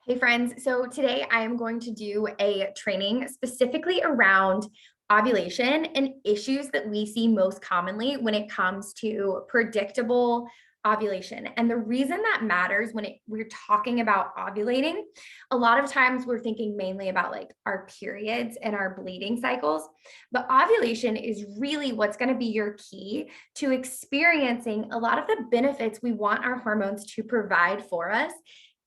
Hey friends, so today I am going to do a training specifically around ovulation and issues that we see most commonly when it comes to predictable ovulation. And the reason that matters when we're talking about ovulating, a lot of times we're thinking mainly about like our periods and our bleeding cycles, but ovulation is really what's going to be your key to experiencing a lot of the benefits we want our hormones to provide for us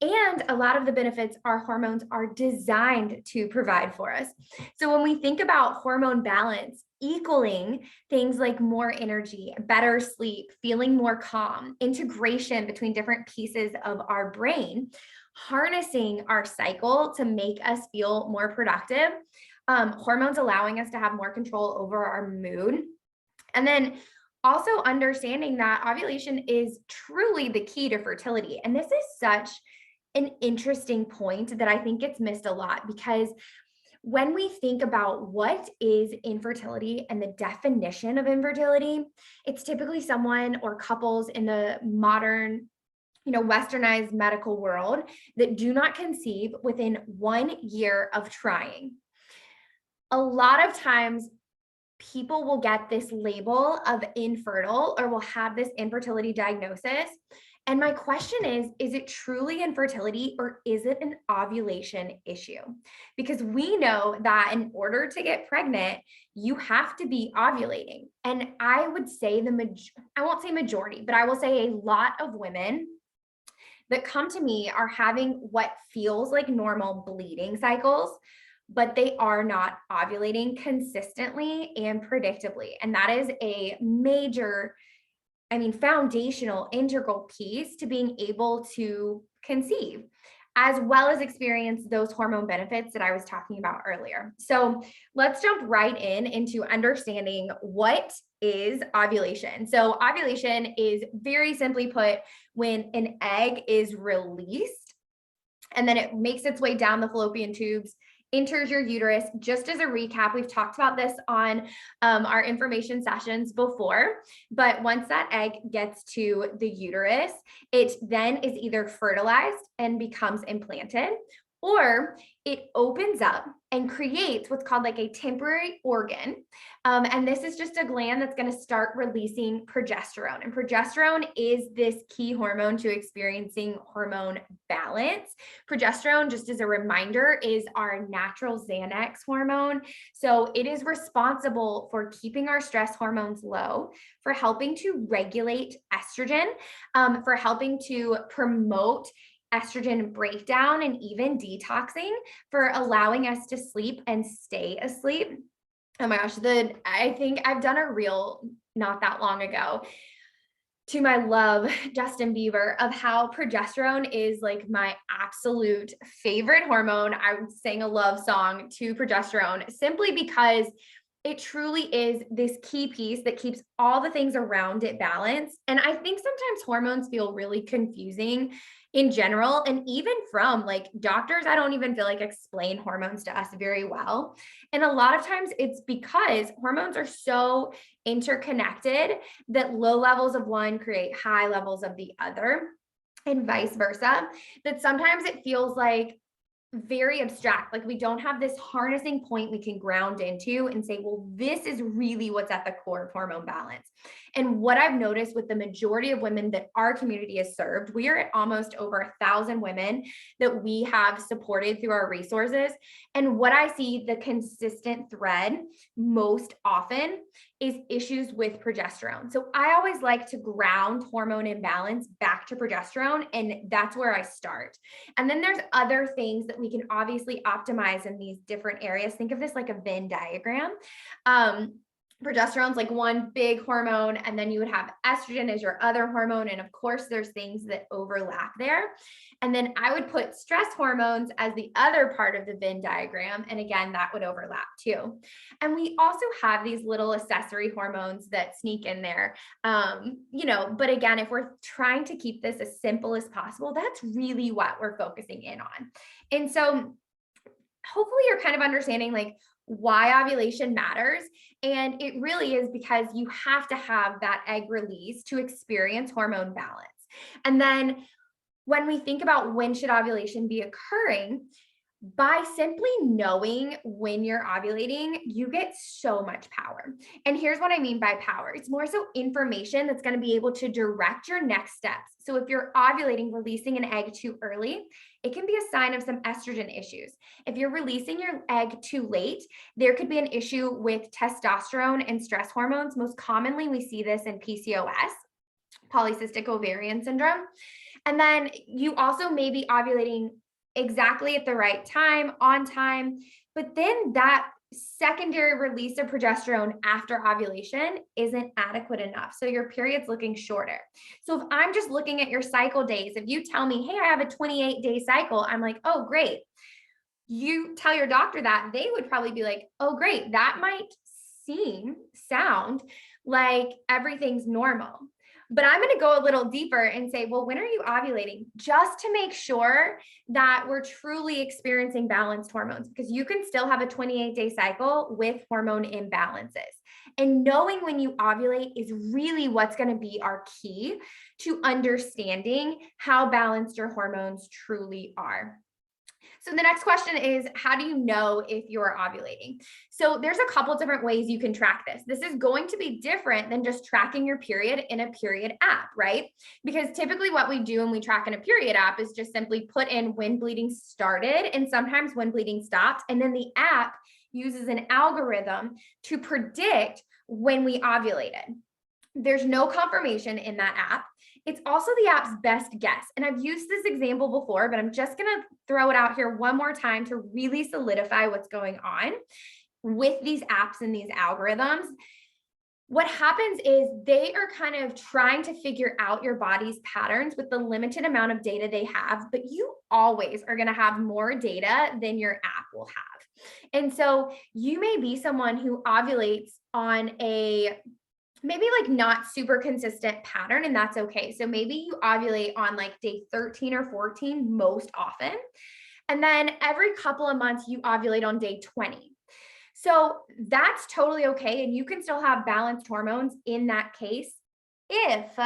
and a lot of the benefits our hormones are designed to provide for us. So when we think about hormone balance equaling things like more energy, better sleep, feeling more calm, integration between different pieces of our brain, harnessing our cycle to make us feel more productive, hormones allowing us to have more control over our mood. And then also understanding that ovulation is truly the key to fertility. And this is such an interesting point that I think gets missed a lot because when we think about what is infertility and the definition of infertility, it's typically someone or couples in the modern, westernized medical world that do not conceive within 1 year of trying. A lot of times people will get this label of infertile or will have this infertility diagnosis. And my question is it truly infertility or is it an ovulation issue? Because we know that in order to get pregnant, you have to be ovulating. And I would say I won't say majority, but I will say a lot of women that come to me are having what feels like normal bleeding cycles, but they are not ovulating consistently and predictably. And that is a major, foundational, integral piece to being able to conceive, as well as experience those hormone benefits that I was talking about earlier. So let's jump right into understanding what is ovulation. So ovulation is very simply put when an egg is released and then it makes its way down the fallopian tubes, enters your uterus. Just as a recap, we've talked about this on our information sessions before, but once that egg gets to the uterus, it then is either fertilized and becomes implanted, or it opens up and creates what's called like a temporary organ. And this is just a gland that's going to start releasing progesterone. And progesterone is this key hormone to experiencing hormone balance. Progesterone, just as a reminder, is our natural Xanax hormone. So it is responsible for keeping our stress hormones low, for helping to regulate estrogen, for helping to promote estrogen breakdown and even detoxing, for allowing us to sleep and stay asleep. Oh my gosh, I think I've done a reel not that long ago to my love, Justin Bieber, of how progesterone is like my absolute favorite hormone. I sang a love song to progesterone simply because it truly is this key piece that keeps all the things around it balanced. And I think sometimes hormones feel really confusing in general. And even from like doctors, I don't even feel like explain hormones to us very well. And a lot of times it's because hormones are so interconnected that low levels of one create high levels of the other, and vice versa, that sometimes it feels like very abstract. Like we don't have this harnessing point we can ground into and say, well, this is really what's at the core of hormone balance. And what I've noticed with the majority of women that our community has served, we are at almost over 1,000 women that we have supported through our resources. And what I see the consistent thread most often is issues with progesterone. So I always like to ground hormone imbalance back to progesterone, and that's where I start. And then there's other things that we can obviously optimize in these different areas. Think of this like a Venn diagram. Progesterone's like one big hormone, and then you would have estrogen as your other hormone. And of course, there's things that overlap there. And then I would put stress hormones as the other part of the Venn diagram. And again, that would overlap too. And we also have these little accessory hormones that sneak in there. But again, if we're trying to keep this as simple as possible, that's really what we're focusing in on. And so hopefully you're kind of understanding like why ovulation matters. And it really is because you have to have that egg release to experience hormone balance. And then when we think about when should ovulation be occurring, by simply knowing when you're ovulating, you get so much power. And here's what I mean by power. It's more so information that's going to be able to direct your next steps. So if you're ovulating, releasing an egg too early, it can be a sign of some estrogen issues. If you're releasing your egg too late, there could be an issue with testosterone and stress hormones. Most commonly, we see this in PCOS, polycystic ovarian syndrome. And then you also may be ovulating exactly at the right time, on time, but then that secondary release of progesterone after ovulation isn't adequate enough. So your period's looking shorter. So if I'm just looking at your cycle days, if you tell me, hey, I have a 28-day cycle, I'm like, oh, great. You tell your doctor that, they would probably be like, oh, great. That might sound like everything's normal. But I'm going to go a little deeper and say, well, when are you ovulating? Just to make sure that we're truly experiencing balanced hormones, because you can still have a 28-day cycle with hormone imbalances. And knowing when you ovulate is really what's going to be our key to understanding how balanced your hormones truly are. So the next question is, how do you know if you're ovulating? So there's a couple different ways you can track this. This is going to be different than just tracking your period in a period app, right? Because typically what we do when we track in a period app is just simply put in when bleeding started and sometimes when bleeding stopped. And then the app uses an algorithm to predict when we ovulated. There's no confirmation in that app. It's also the app's best guess. And I've used this example before, but I'm just going to throw it out here one more time to really solidify what's going on with these apps and these algorithms. What happens is they are kind of trying to figure out your body's patterns with the limited amount of data they have, but you always are going to have more data than your app will have. And so you may be someone who ovulates on a maybe like not super consistent pattern, and that's okay. So maybe you ovulate on like day 13 or 14 most often. And then every couple of months you ovulate on day 20. So that's totally okay. And you can still have balanced hormones in that case if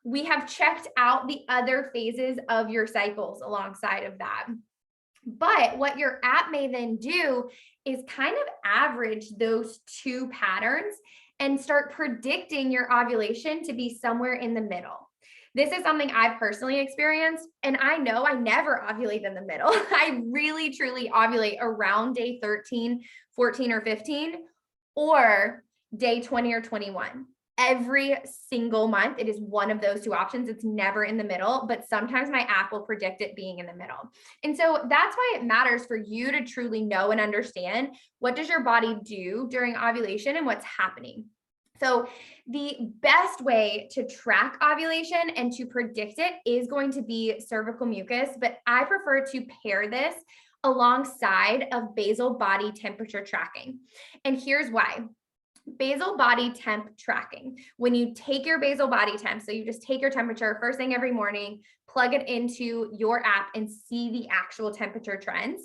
we have checked out the other phases of your cycles alongside of that. But what your app may then do is kind of average those two patterns and start predicting your ovulation to be somewhere in the middle. This is something I've personally experienced, and I know I never ovulate in the middle. I really, truly ovulate around day 13, 14, or 15, or day 20 or 21. Every single month, it is one of those two options. It's never in the middle, but sometimes my app will predict it being in the middle. And so that's why it matters for you to truly know and understand what does your body do during ovulation and what's happening. So the best way to track ovulation and to predict it is going to be cervical mucus, but I prefer to pair this alongside of basal body temperature tracking. And here's why. Basal body temp tracking. When you take your basal body temp, so you just take your temperature first thing every morning, plug it into your app and see the actual temperature trends.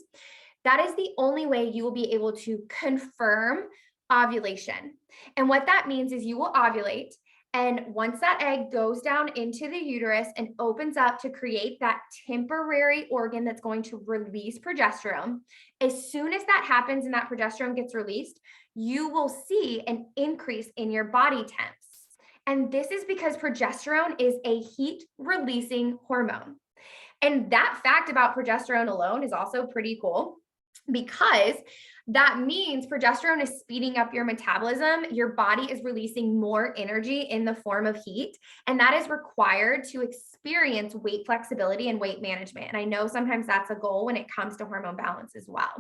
That is the only way you will be able to confirm ovulation. And what that means is you will ovulate. And once that egg goes down into the uterus and opens up to create that temporary organ that's going to release progesterone, as soon as that happens and that progesterone gets released, you will see an increase in your body temps. And this is because progesterone is a heat releasing hormone. And that fact about progesterone alone is also pretty cool, because that means progesterone is speeding up your metabolism. Your body is releasing more energy in the form of heat, and that is required to experience weight flexibility and weight management. And I know sometimes that's a goal when it comes to hormone balance as well.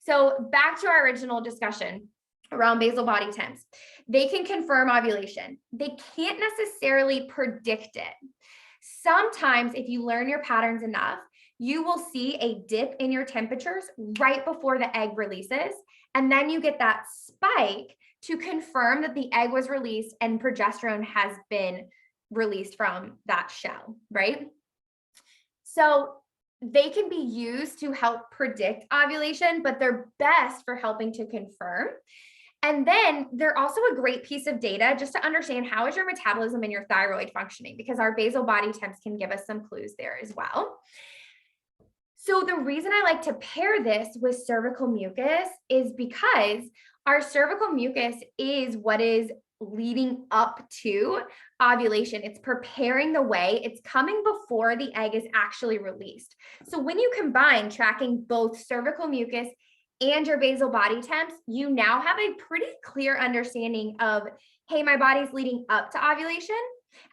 So back to our original discussion around basal body temps. They can confirm ovulation. They can't necessarily predict it. Sometimes if you learn your patterns enough, you will see a dip in your temperatures right before the egg releases. And then you get that spike to confirm that the egg was released and progesterone has been released from that shell, right? So they can be used to help predict ovulation, but they're best for helping to confirm. And then they're also a great piece of data just to understand how is your metabolism and your thyroid functioning, because our basal body temps can give us some clues there as well. So the reason I like to pair this with cervical mucus is because our cervical mucus is what is leading up to ovulation. It's preparing the way. It's coming before the egg is actually released. So when you combine tracking both cervical mucus and your basal body temps, you now have a pretty clear understanding of, hey, my body's leading up to ovulation.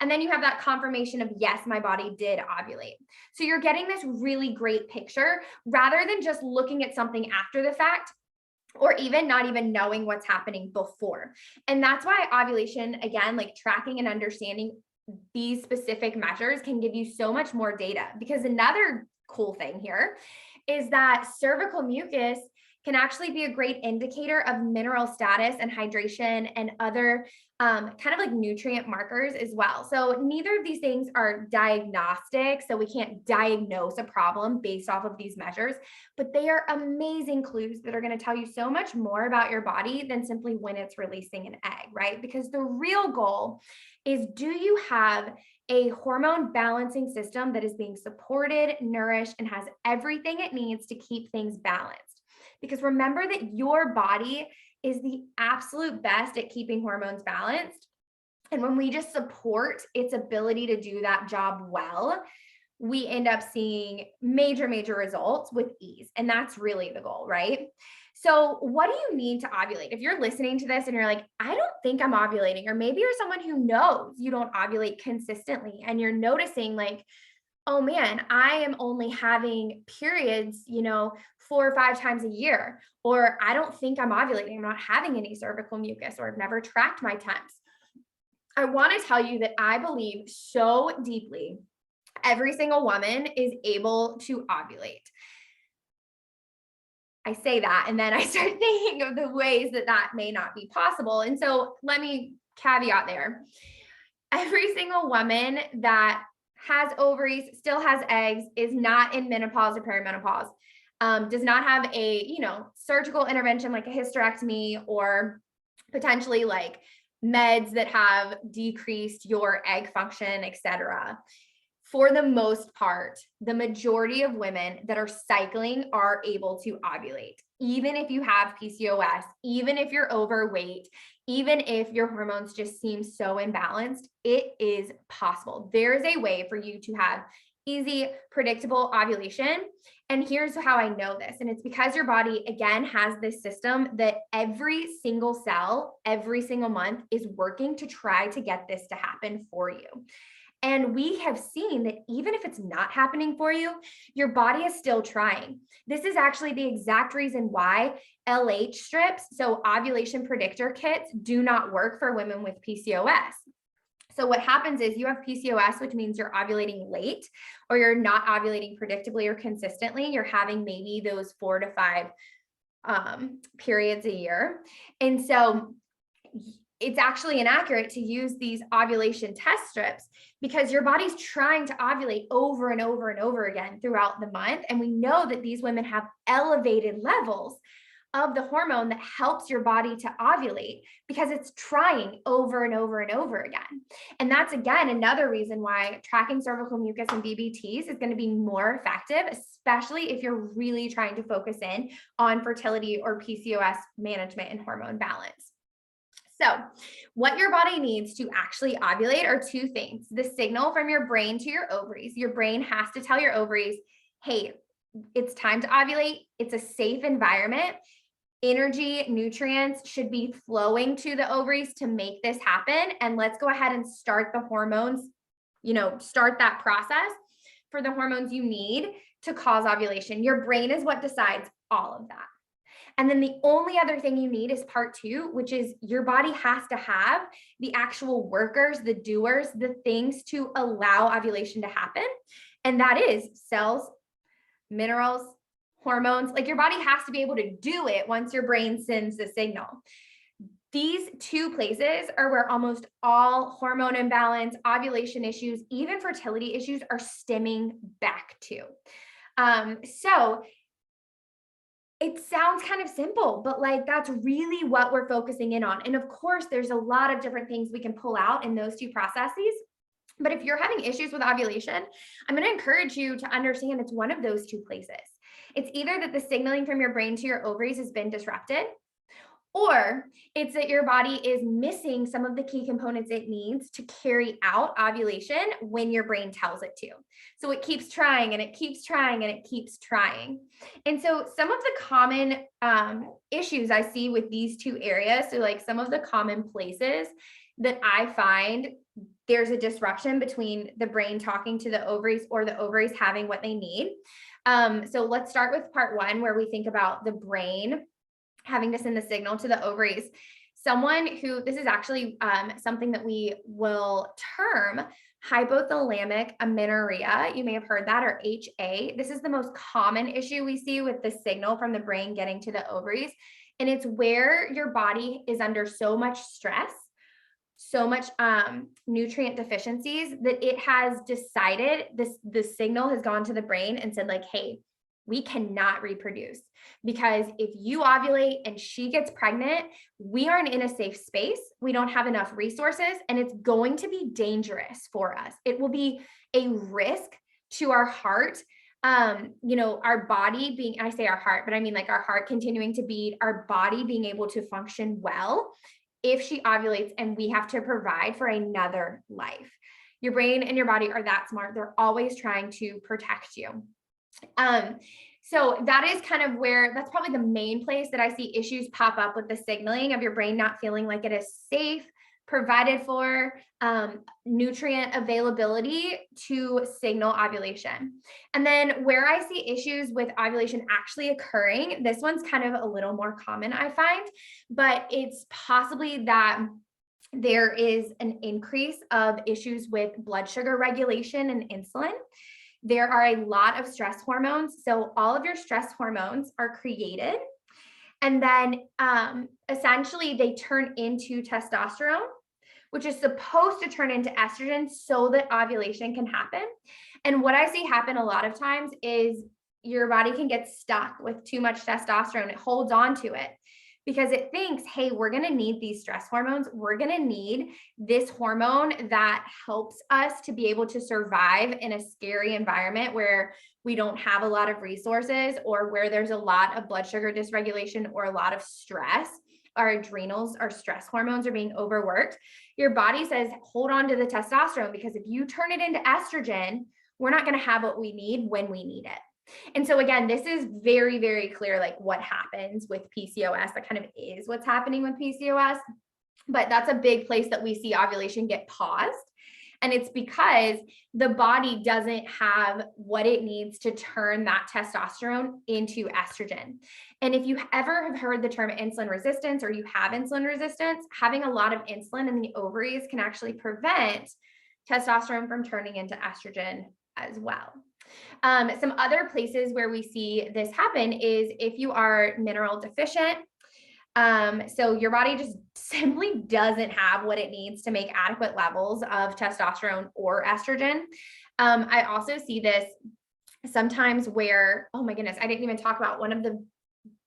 And then you have that confirmation of, yes, my body did ovulate. So you're getting this really great picture rather than just looking at something after the fact, or even not even knowing what's happening before. And that's why ovulation, again, like tracking and understanding these specific measures can give you so much more data. Because another cool thing here is that cervical mucus can actually be a great indicator of mineral status and hydration and other kind of like nutrient markers as well. So neither of these things are diagnostic, so we can't diagnose a problem based off of these measures, but they are amazing clues that are going to tell you so much more about your body than simply when it's releasing an egg, right? Because the real goal is, do you have a hormone balancing system that is being supported, nourished, and has everything it needs to keep things balanced? Because remember that your body is the absolute best at keeping hormones balanced. And when we just support its ability to do that job well, we end up seeing major, major results with ease. And that's really the goal, right? So what do you need to ovulate? If you're listening to this and you're like, I don't think I'm ovulating, or maybe you're someone who knows you don't ovulate consistently and you're noticing like, oh man, I am only having periods, 4 or 5 times a year, or I don't think I'm ovulating. I'm not having any cervical mucus, or I've never tracked my temps. I want to tell you that I believe so deeply every single woman is able to ovulate. I say that, and then I start thinking of the ways that that may not be possible. And so let me caveat there. Every single woman that has ovaries, still has eggs, is not in menopause or perimenopause, does not have a, surgical intervention like a hysterectomy, or potentially like meds that have decreased your egg function, etc. For the most part, the majority of women that are cycling are able to ovulate. Even if you have PCOS, even if you're overweight, even if your hormones just seem so imbalanced, it is possible. There's a way for you to have easy, predictable ovulation. And here's how I know this. And it's because your body, again, has this system that every single cell, every single month is working to try to get this to happen for you. And we have seen that even if it's not happening for you, your body is still trying. This is actually the exact reason why LH strips, so ovulation predictor kits, do not work for women with PCOS. So what happens is you have PCOS, which means you're ovulating late, or you're not ovulating predictably or consistently. You're having maybe those 4 to 5 periods a year. And so it's actually inaccurate to use these ovulation test strips because your body's trying to ovulate over and over and over again throughout the month. And we know that these women have elevated levels of the hormone that helps your body to ovulate because it's trying over and over and over again. And that's, again, another reason why tracking cervical mucus and BBTs is going to be more effective, especially if you're really trying to focus in on fertility or PCOS management and hormone balance. So what your body needs to actually ovulate are 2 things: the signal from your brain to your ovaries. Your brain has to tell your ovaries, hey, it's time to ovulate. It's a safe environment. Energy, nutrients should be flowing to the ovaries to make this happen. And let's go ahead and start the hormones, start that process for the hormones you need to cause ovulation. Your brain is what decides all of that. And then the only other thing you need is part 2, which is your body has to have the actual workers, the doers, the things to allow ovulation to happen. And that is cells, minerals, hormones. Like your body has to be able to do it once your brain sends the signal. These 2 places are where almost all hormone imbalance, ovulation issues, even fertility issues are stemming back to. So It sounds kind of simple, but like that's really what we're focusing in on. And of course, there's a lot of different things we can pull out in those two processes. But if you're having issues with ovulation, I'm going to encourage you to understand it's one of those two places. It's either that the signaling from your brain to your ovaries has been disrupted, or it's that your body is missing some of the key components it needs to carry out ovulation when your brain tells it to. So it keeps trying and it keeps trying and it keeps trying. And so some of the common issues I see with these two areas, so like some of the common places that I find there's a disruption between the brain talking to the ovaries or the ovaries having what they need. So let's start with part one, where we think about the brain having to send the signal to the ovaries. Someone who, this is actually something that we will term hypothalamic amenorrhea. You may have heard that, or HA. This is the most common issue we see with the signal from the brain getting to the ovaries. And it's where your body is under so much stress, so much nutrient deficiencies, that it has decided the signal has gone to the brain and said like, hey, we cannot reproduce, because if you ovulate and she gets pregnant, we aren't in a safe space. We don't have enough resources, and it's going to be dangerous for us. It will be a risk to our heart. Our body being, I say our heart, but I mean like our heart continuing to beat, our body being able to function well if she ovulates, and we have to provide for another life. Your brain and your body are that smart. They're always trying to protect you. So that is kind of where, that's probably the main place that I see issues pop up with the signaling of your brain not feeling like it is safe, provided for, nutrient availability to signal ovulation. And then where I see issues with ovulation actually occurring, this one's kind of a little more common, I find, but it's possibly that there is an increase of issues with blood sugar regulation and insulin. There are a lot of stress hormones. So all of your stress hormones are created, and then essentially they turn into testosterone, which is supposed to turn into estrogen so that ovulation can happen. And what I see happen a lot of times is your body can get stuck with too much testosterone. It holds on to it because it thinks, hey, we're going to need these stress hormones. We're going to need this hormone that helps us to be able to survive in a scary environment where we don't have a lot of resources, or where there's a lot of blood sugar dysregulation or a lot of stress. Our adrenals, our stress hormones are being overworked. Your body says, hold on to the testosterone, because if you turn it into estrogen, we're not going to have what we need when we need it. And so again, this is very, very clear, like what happens with PCOS. That kind of is what's happening with PCOS, but that's a big place that we see ovulation get paused. And it's because the body doesn't have what it needs to turn that testosterone into estrogen. And if you ever have heard the term insulin resistance, or you have insulin resistance, having a lot of insulin in the ovaries can actually prevent testosterone from turning into estrogen as well. Some other places where we see this happen is if you are mineral deficient. So your body just simply doesn't have what it needs to make adequate levels of testosterone or estrogen. I also see this sometimes where, oh my goodness, I didn't even talk about one of the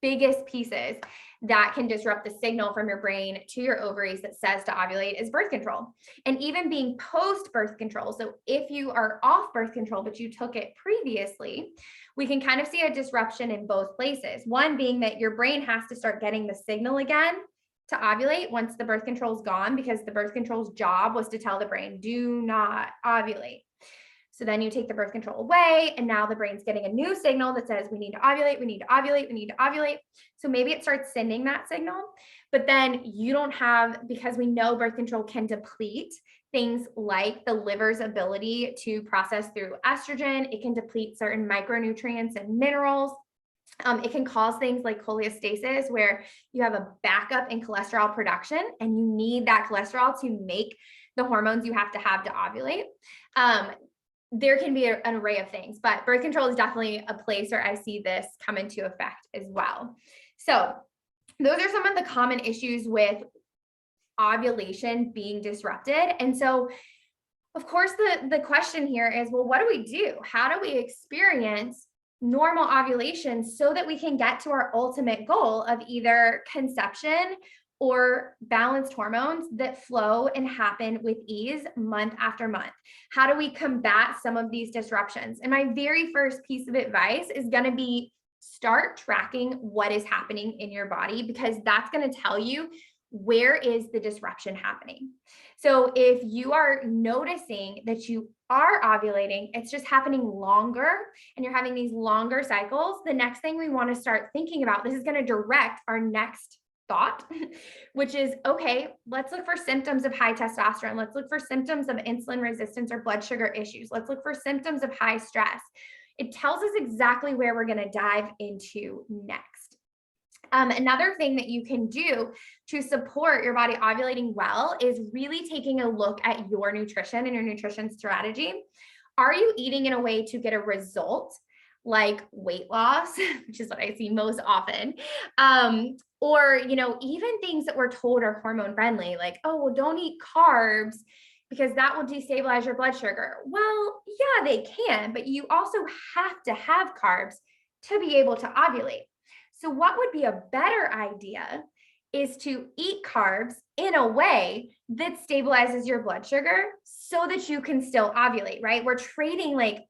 biggest pieces that can disrupt the signal from your brain to your ovaries that says to ovulate is birth control, and even being post birth control. So if you are off birth control, but you took it previously, we can kind of see a disruption in both places. One being that your brain has to start getting the signal again to ovulate once the birth control is gone, because the birth control's job was to tell the brain, do not ovulate. So then you take the birth control away, and now the brain's getting a new signal that says, we need to ovulate, we need to ovulate, we need to ovulate. So maybe it starts sending that signal, but then you don't have, because we know birth control can deplete things like the liver's ability to process through estrogen. It can deplete certain micronutrients and minerals. It can cause things like cholestasis, where you have a backup in cholesterol production, and you need that cholesterol to make the hormones you have to ovulate. There can be an array of things, but birth control is definitely a place where I see this come into effect as well. So those are some of the common issues with ovulation being disrupted. And so, of course, the question here is, well, what do we do? How do we experience normal ovulation so that we can get to our ultimate goal of either conception or balanced hormones that flow and happen with ease month after month. How do we combat some of these disruptions? And my very first piece of advice is going to be start tracking what is happening in your body, because that's going to tell you where is the disruption happening. So if you are noticing that you are ovulating, it's just happening longer and you're having these longer cycles, the next thing we want to start thinking about, this is going to direct our next thought, which is, okay, let's look for symptoms of high testosterone. Let's look for symptoms of insulin resistance or blood sugar issues. Let's look for symptoms of high stress. It tells us exactly where we're going to dive into next. Another thing that you can do to support your body ovulating well is really taking a look at your nutrition and your nutrition strategy. Are you eating in a way to get a result, like weight loss, which is what I see most often? Or, even things that we're told are hormone friendly, like, oh, well, don't eat carbs because that will destabilize your blood sugar. Well, yeah, they can, but you also have to have carbs to be able to ovulate. So what would be a better idea is to eat carbs in a way that stabilizes your blood sugar so that you can still ovulate, right? We're trading like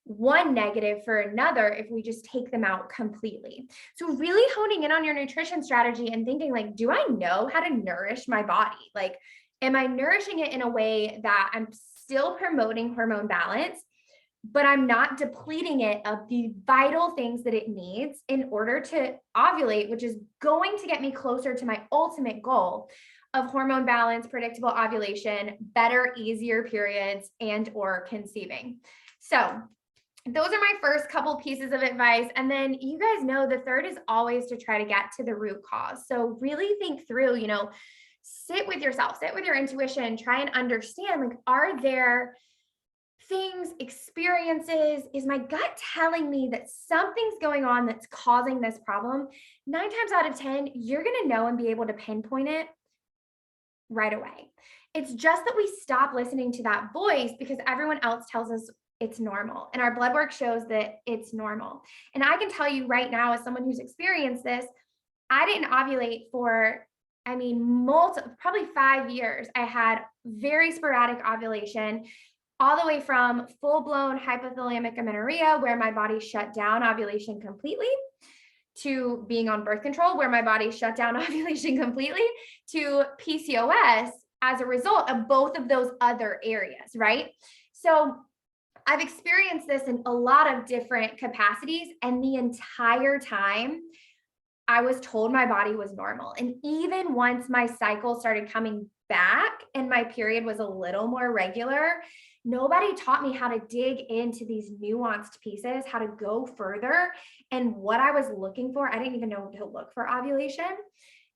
one negative for another if we just take them out completely. So really honing in on your nutrition strategy and thinking like, do I know how to nourish my body? Like, am I nourishing it in a way that I'm still promoting hormone balance, but I'm not depleting it of the vital things that it needs in order to ovulate, which is going to get me closer to my ultimate goal of hormone balance, predictable ovulation, better, easier periods, and or conceiving. So those are my first couple pieces of advice. And then you guys know the third is always to try to get to the root cause. So really think through, sit with yourself, sit with your intuition, try and understand, like, are there things, experiences, is my gut telling me that something's going on that's causing this problem? 9 times out of 10, you're going to know and be able to pinpoint it right away. It's just that we stop listening to that voice because everyone else tells us it's normal. And our blood work shows that it's normal. And I can tell you right now, as someone who's experienced this, I didn't ovulate for, probably 5 years. I had very sporadic ovulation, all the way from full-blown hypothalamic amenorrhea, where my body shut down ovulation completely, to being on birth control, where my body shut down ovulation completely, to PCOS as a result of both of those other areas, right? So I've experienced this in a lot of different capacities, and the entire time I was told my body was normal. And even once my cycle started coming back and my period was a little more regular, nobody taught me how to dig into these nuanced pieces, how to go further, and what I was looking for. I didn't even know to look for ovulation.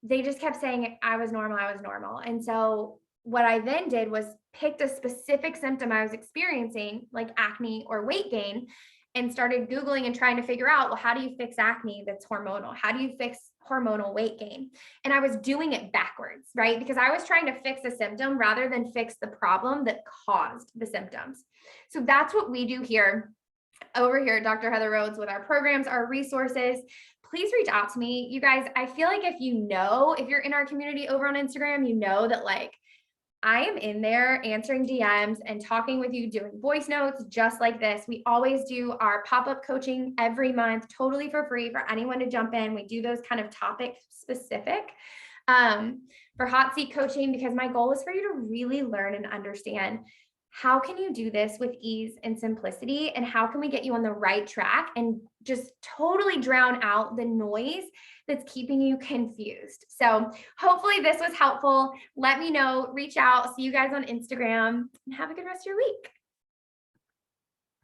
They just kept saying I was normal, I was normal. And so what I then did was picked a specific symptom I was experiencing, like acne or weight gain, and started Googling and trying to figure out, well, how do you fix acne that's hormonal? How do you fix hormonal weight gain? And I was doing it backwards, right? Because I was trying to fix a symptom rather than fix the problem that caused the symptoms. So that's what we do here, over here at Dr. Heather Rhodes, with our programs, our resources. Please reach out to me. You guys, I feel like if you're in our community over on Instagram, you know that like I am in there answering DMs and talking with you, doing voice notes just like this. We always do our pop-up coaching every month, totally for free for anyone to jump in. We do those kind of topic specific for hot seat coaching, because my goal is for you to really learn and understand how can you do this with ease and simplicity, and how can we get you on the right track and just totally drown out the noise that's keeping you confused. So hopefully this was helpful. Let me know, reach out, see you guys on Instagram, and have a good rest of your week.